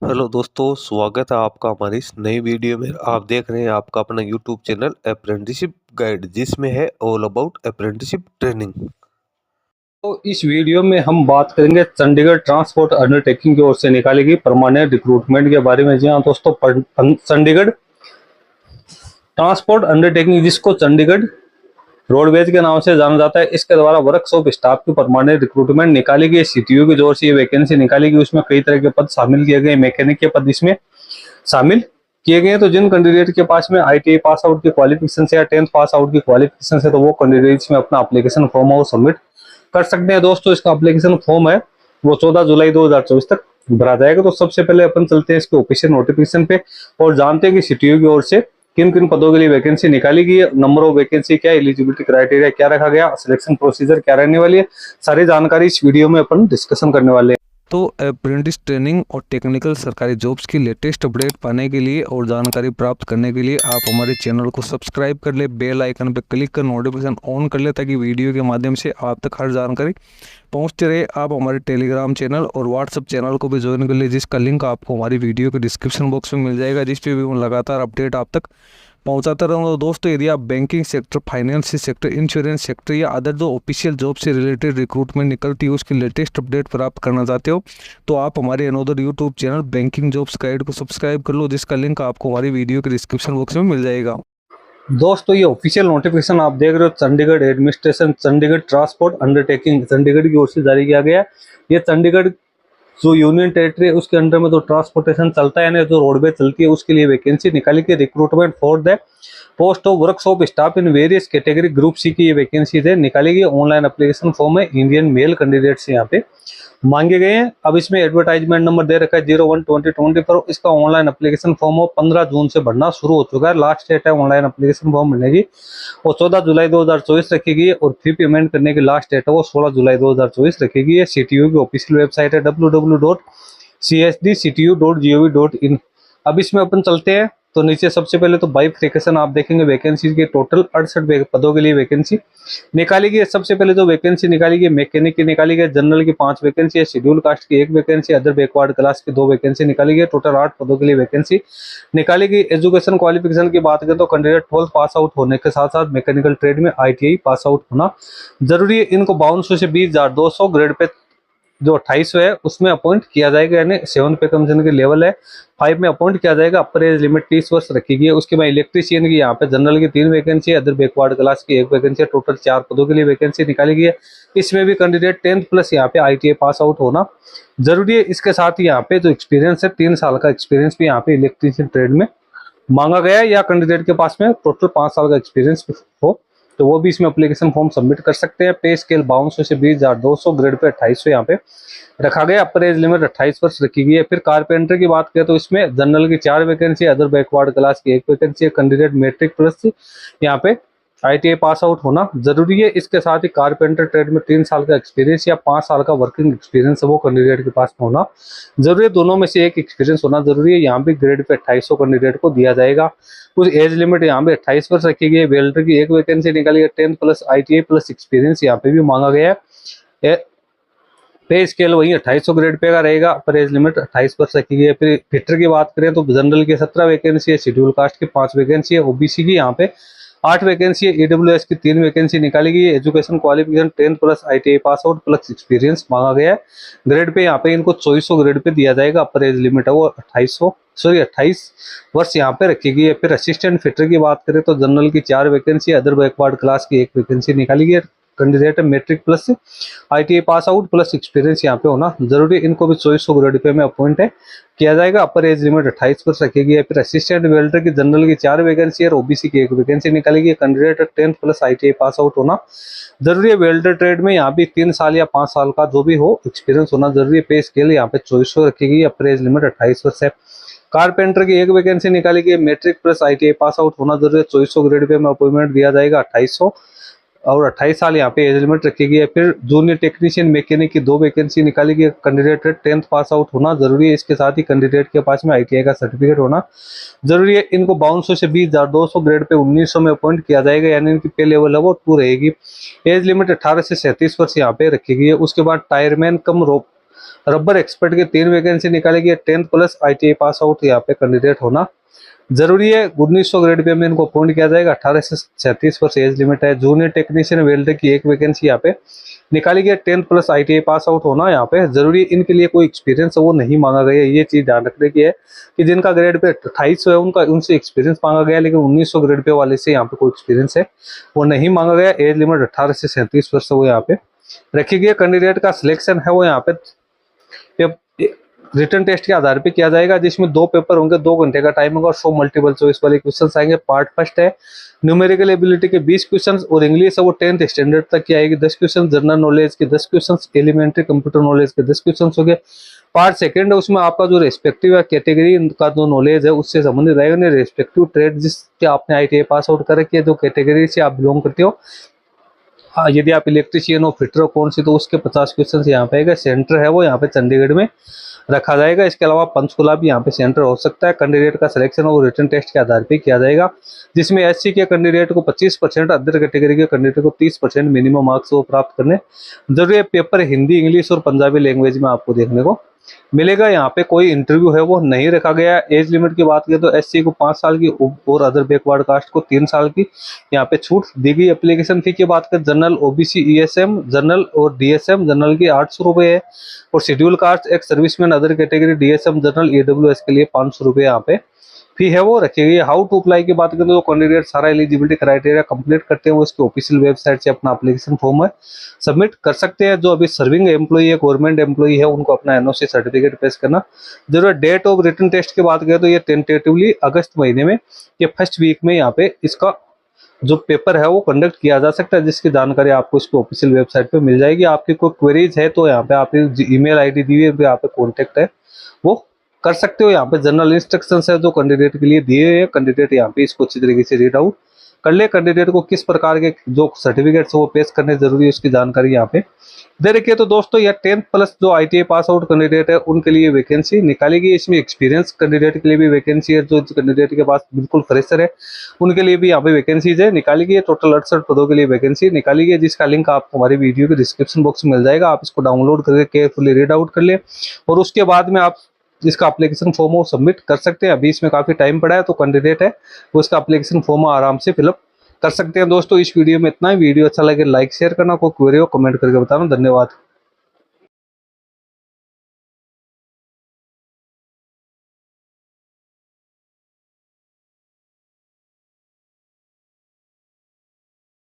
Hello दोस्तों, स्वागत है आपका हमारी इस नई वीडियो में। आप देख रहे हैं आपका अपना यूट्यूब चैनल अप्रेंटिसशिप गाइड, जिसमें है ऑल अबाउट अप्रेंटिसशिप ट्रेनिंग। तो इस वीडियो में हम बात करेंगे चंडीगढ़ ट्रांसपोर्ट अंडरटेकिंग की ओर से निकाली गई परमानेंट रिक्रूटमेंट के बारे में। जी हाँ दोस्तों, चंडीगढ़ ट्रांसपोर्ट अंडरटेकिंग, जिसको चंडीगढ़ रोडवेज के नाम से जाना जाता है, इसके द्वारा वर्कशॉप स्टाफ की परमानेंट रिक्रूटमेंट निकाली गई। सीटीयू की ओर से ये वैकेंसी निकाली गई। उसमें कई तरह के पद शामिल किए गए, मैकेनिक के पद इसमें शामिल किए गए। तो जिन कैंडिडेट के पास में आईटीआई पास आउट की क्वालिफिकेशन से या 10th पास आउट की क्वालिफिकेशन से, तो वो कैंडिडेट्स में अपना एप्लीकेशन फॉर्म वो सबमिट कर सकते हैं। दोस्तों, इसका एप्लीकेशन फॉर्म है वो 14 जुलाई 2024 तक भरा जाएगा। तो सबसे पहले अपन चलते हैं इसके ऑफिशियल नोटिफिकेशन पे और जानते हैं कि सीटीयू की ओर से किन किन पदों के लिए वैकेंसी निकाली गई है, नंबर ऑफ वैकेंसी क्या, एलिजिबिलिटी क्राइटेरिया क्या रखा गया, सिलेक्शन प्रोसीजर क्या रहने वाली है, सारी जानकारी इस वीडियो में अपन डिस्कशन करने वाले हैं। तो अप्रेंटिस ट्रेनिंग और टेक्निकल सरकारी जॉब्स की लेटेस्ट अपडेट पाने के लिए और जानकारी प्राप्त करने के लिए आप हमारे चैनल को सब्सक्राइब कर ले, बेल आइकन पर क्लिक कर नोटिफिकेशन ऑन कर ले, ताकि वीडियो के माध्यम से आप तक हर जानकारी पहुंचते रहे। आप हमारे टेलीग्राम चैनल और व्हाट्सएप चैनल को भी ज्वाइन कर ले, जिसका लिंक आपको हमारी वीडियो के डिस्क्रिप्शन बॉक्स में मिल जाएगा, जिस पे भी मैं लगातार अपडेट आप तक पहुंचाता रहूँगा। दोस्तों, यदि आप banking sector, finance sector, insurance sector या अदर जो ऑफिशियल जॉब से रिलेटेड रिक्रूटमेंट निकलती है उसकी लेटेस्ट अपडेट प्राप्त करना चाहते हो, तो आप हमारे another YouTube channel banking jobs guide को सब्सक्राइब कर लो, जिसका लिंक आपको हमारी वीडियो के डिस्क्रिप्शन बॉक्स में मिल जाएगा। दोस्तों, ये ऑफिशियल नोटिफिकेशन आप देख रहे हो, Chandigarh administration, Chandigarh transport undertaking Chandigarh की ओर से जारी किया गया है। ये चंडीगढ़ जो यूनियन टेरिटरी है उसके अंडर में जो ट्रांसपोर्टेशन चलता है, यानी जो रोडवे चलती है, उसके लिए वैकेंसी निकाली गई। Recruitment for the post of workshop staff in various category, group C की ये वैकेंसी है निकाली गई। ऑनलाइन एप्लीकेशन फॉर्म है, इंडियन मेल कैंडिडेट्स यहाँ पे मांगे गए हैं। अब इसमें एडवर्टाइजमेंट नंबर दे रखा है 01/2020 पर। इसका ऑनलाइन एप्लीकेशन फॉर्म हो 15 जून से भरना शुरू हो चुका है। लास्ट डेट है ऑनलाइन एप्लीकेशन फॉर्म भरने की और 14 जुलाई 2024 रखी गई है और फी पेमेंट करने की लास्ट डेट है वो 16 जुलाई 2024 रखी गई है। सीटीयू की ऑफिशियल वेबसाइट है www.csdctu.gov.in। अब इसमें अपन चलते हैं तो नीचे सबसे पहले तो बाइफिकेशन आप देखेंगे वैकेंसी के। टोटल 68 पदों के लिए वैकेंसी निकाली गई है। सबसे पहले जो वैकेंसी निकाली गई मैकेनिक की निकाली गई, जनरल की 5 वैकेंसी है, शेड्यूल कास्ट की 1 वैकेंसी, अदर बैकवर्ड क्लास की 2 वैकेंसी निकाली गई। टोटल 8 पदों के लिए वैकेंसी निकाली गई। एजुकेशन क्वालिफिकेशन की बात करें तो कैंडिडेट 12th पास आउट होने के साथ साथ मैकेनिकल ट्रेड में आईटीआई पास आउट होना जरूरी है। इनको 5200 से 20,200 ग्रेड पे जो 2800 है उसमें अपॉइंट किया जाएगा, यानी 7 पे कमीशन के लेवल है, 5 में अपॉइंट किया जाएगा। अपर एज लिमिट 30 वर्ष रखी गई है। उसके बाद इलेक्ट्रीशियन की यहाँ पे जनरल की 3 वैकेंसी है, अदर बैकवर्ड क्लास की 1 वैकेंसी है। टोटल 4 पदों के लिए वैकेंसी निकाली गई है। इसमें भी कैंडिडेट 10th प्लस यहाँ पे आईटीआई पास आउट होना जरूरी है। इसके साथ ही यहाँ पे जो एक्सपीरियंस है 3 साल का एक्सपीरियंस भी यहाँ पे इलेक्ट्रीशियन ट्रेड में मांगा गया है, या कैंडिडेट के पास में टोटल 5 साल का एक्सपीरियंस हो तो वो भी इसमें एप्लीकेशन फॉर्म सबमिट कर सकते हैं। पे स्केल 5200 से 20,200, ग्रेड पे 2800 यहाँ पे रखा गया। अपर एज लिमिट 28 वर्ष रखी गई है। फिर कारपेंटर की बात करें तो इसमें जनरल की 4 वैकेंसी, अदर बैकवर्ड क्लास की 1 वैकेंसी है। कैंडिडेट मैट्रिक प्लस यहाँ पे आईटीआई पास आउट होना जरूरी है। इसके साथ ही कारपेंटर ट्रेड में 3 साल का एक्सपीरियंस या 5 साल का वर्किंग एक्सपीरियंस है वो कैंडिडेट के पास होना जरूरी है। दोनों में से एक एक्सपीरियंस होना जरूरी है। यहाँ भी ग्रेड पे 2800 कैंडिडेट को दिया जाएगा। कुछ एज लिमिट यहाँ पे 28 वर्ष रखी गई है। वेल्डर की 1 वैकेंसी निकाली है। 10th plus ITI plus experience यहाँ पे भी मांगा गया है। पे स्केल वही 2800 ग्रेड पे का रहेगा। पर एज लिमिट 28 वर्ष रखी गई है। फिर फिटर की बात करें तो जनरल की 17 वैकेंसी है, शेड्यूल कास्ट की 5 वैकेंसी है, ओबीसी की यहाँ पे 8 वैकेंसी है, ईडब्ल्यूएस की 3 वैकेंसी निकाली गई है। Education qualification 10th plus ITI pass out plus experience मांगा गया है। ग्रेड पे यहाँ पे इनको 2400 ग्रेड पे दिया जाएगा। अपर एज लिमिट है वो 28 वर्ष यहाँ पे रखी गई है। फिर असिस्टेंट फिटर की बात करें तो जनरल की 4 वैकेंसी, अदर बैकवर्ड क्लास की 1 वैकेंसी निकाली गई है। Candidate matric plus ITI pass out plus experience यहाँ पे होना जरूरी। इनको भी 2400 ग्रेड पे में अपॉइंट है किया जाएगा। अपर एज लिमिट 28 वर्ष रखी गई है। फिर असिस्टेंट वेल्डर की जनरल की 4 वैकेंसी है, ओबीसी की 1 वैकेंसी निकाली गई है। Candidate 10th plus ITI pass out होना जरूरी है। वेल्डर ट्रेड में यहाँ भी 3 साल या 5 साल का जो भी हो एक्सपीरियंस होना जरूरी है। पे स्केल यहाँ पे 2400 रखी गई है। अपर एज लिमिट 28 वर्ष है। कारपेंटर की 1 वैकेंसी निकाली गई है। Matric plus ITI pass out होना जरूरी है। 2400 ग्रेड पे में अपॉइंटमेंट दिया जाएगा। 2800 और 28 साल यहाँ पे एज लिमिट रखी गई है। फिर जूनियर टेक्नीशियन मैकेनिक की 2 वैकेंसी निकाली गई है। कैंडिडेट 10th पास आउट होना जरूरी है। इसके साथ ही कैंडिडेट के पास में आईटीआई का सर्टिफिकेट होना जरूरी है। इनको 5200 से 20,200 ग्रेड पे 1900 में अपॉइंट किया जाएगा, यानी इनकी पे लेवल है वो 2 रहेगी। एज लिमिट 18 से 37 वर्ष यहाँ पे रखी गई है। उसके बाद टायरमैन कम रबर एक्सपर्ट की 3 वैकेंसी निकाली गई है। 10th plus ITI pass out यहाँ पे कैंडिडेट होना जरूरी है। 1900 ग्रेड पे में इनको अपॉइंट किया जाएगा। 18 से 36 वर्ष एज लिमिट है। जूनियर टेक्नीशियन वेल्डर की 1 वैकेंसी यहाँ पे निकाली गई है। 10th प्लस ITI पास आउट होना यहाँ पे जरूरी। इनके लिए कोई एक्सपीरियंस वो नहीं मांगा गया। ये चीज ध्यान रखने की है कि जिनका ग्रेड पे 2800 है उनसे एक्सपीरियंस मांगा गया, लेकिन 1900 ग्रेड पे वाले से यहाँ पे कोई एक्सपीरियंस है वो नहीं मांगा गया। एज लिमिट 18 से 37 वर्ष वो यहाँ पे रखी गई। कैंडिडेट का सिलेक्शन है वो यहाँ पे रिटर्न टेस्ट के आधार पे किया जाएगा, जिसमें 2 पेपर होंगे, 2 घंटे का टाइम होगा और 100 मल्टीपल चॉइस वाले क्वेश्चंस आएंगे। पार्ट फर्स्ट है न्यूमेरिकल एबिलिटी के 20 क्वेश्चंस और इंग्लिश है वो 10th स्टैंडर्ड तक की आएगी। 10 क्वेश्चन जनरल नॉलेज के, 10 क्वेश्चंस एलिमेंट्री कंप्यूटर नॉलेज के 10 क्वेश्चंस हो गए। पार्ट सेकंड है उसमें आपका जो रेस्पेक्टिव कैटेगरी का जो नॉलेज है उससे संबंधित रहेगा। नहीं रेस्पेक्टिव ट्रेड जिसके आपने ITI पास आउट कर रखी है, जो कैटेगरी से आप बिलोंग करते हो, यदि आप इलेक्ट्रिशियन हो, फिटर हो कौन सी, तो उसके 50 क्वेश्चन यहाँ पे आएगा। सेंटर है वो यहाँ पे चंडीगढ़ में रखा जाएगा। इसके अलावा पंचकुला भी यहाँ पे सेंटर हो सकता है। कैंडिडेट का सिलेक्शन वो रिटर्न टेस्ट के आधार पे किया जाएगा, जिसमें SC के कैंडिडेट को 25%, अदर कैटेगरी के कैंडिडेट को 30% मिनिमम मार्क्स वो प्राप्त करने जरूरी। पेपर हिंदी, इंग्लिश और पंजाबी लैंग्वेज में आपको देखने को मिलेगा। यहाँ पे कोई इंटरव्यू है वो नहीं रखा गया। एज लिमिट की बात करें तो SC को 5 साल की और अदर बैकवर्ड कास्ट को 3 साल की यहाँ पे छूट दी गई। एप्लीकेशन फी की बात करें जनरल, OBC, ESM जनरल और DSM जनरल की 800 रुपये है और शेड्यूल कास्ट, एक serviceman, other category, DSM general, EWS के लिए 500 रुपये यहाँ पे फी है वो रखी गई है। हाउ टू अप्लाई की बात करें तो कैंडिडेट सारा एलिजिबिलिटी क्राइटेरिया कंप्लीट करते हैं वो इसके ऑफिशियल वेबसाइट से अपना एप्लीकेशन फॉर्म है सबमिट कर सकते हैं। जो अभी सर्विंग एम्प्लॉई है, गवर्नमेंट एम्प्लॉई है, उनको अपना NOC सर्टिफिकेट पेश करना जरूर। डेट ऑफ रिटर्न टेस्ट की बात करें तो ये टेंटेटिवली अगस्त महीने में ये फर्स्ट वीक में यहाँ पे इसका जो पेपर है वो कंडक्ट किया जा सकता है, जिसकी जानकारी आपको इसके ऑफिशियल वेबसाइट पे मिल जाएगी। आपकी कोई क्वेरीज है तो यहाँ पे आपकी ईमेल ID दी हुई है, यहाँ पे कॉन्टेक्ट है वो कर सकते हो। यहाँ पे जनरल इंस्ट्रक्शंस है जो कैंडिडेट के लिए दिए हुए हैं। कैंडिडेट यहाँ पे इसको अच्छी तरीके से रीड आउट कर ले। कैंडिडेट को किस प्रकार के जो सर्टिफिकेट्स वो पेश करने जरूरी है उसकी जानकारी यहाँ पे दे रखी है। तो दोस्तों यह 10th प्लस जो ITI पास आउट कैंडिडेट है उनके लिए वैकेंसी निकाली गई। इसमें एक्सपीरियंस कैंडिडेट के लिए भी वैकेंसी है। जो कैंडिडेट के पास बिल्कुल फ्रेशर है उनके लिए भी यहाँ पे वैकेंसीज है निकाली गई है। टोटल 68 पदों के लिए वैकेंसी निकाली गई है, जिसका लिंक आपको हमारी वीडियो के डिस्क्रिप्शन बॉक्स में मिल जाएगा। आप इसको डाउनलोड करके केयरफुली रीड आउट कर ले और उसके बाद में आप जिसका एप्लीकेशन फॉर्म वो सबमिट कर सकते हैं। अभी इसमें काफी टाइम पड़ा है तो कैंडिडेट है वो इसका एप्लीकेशन फॉर्म आराम से फिलअप कर सकते हैं। दोस्तों इस वीडियो में इतना ही। वीडियो अच्छा लगे लाइक शेयर करना, कोई क्वेरी हो कमेंट करके बताना। धन्यवाद।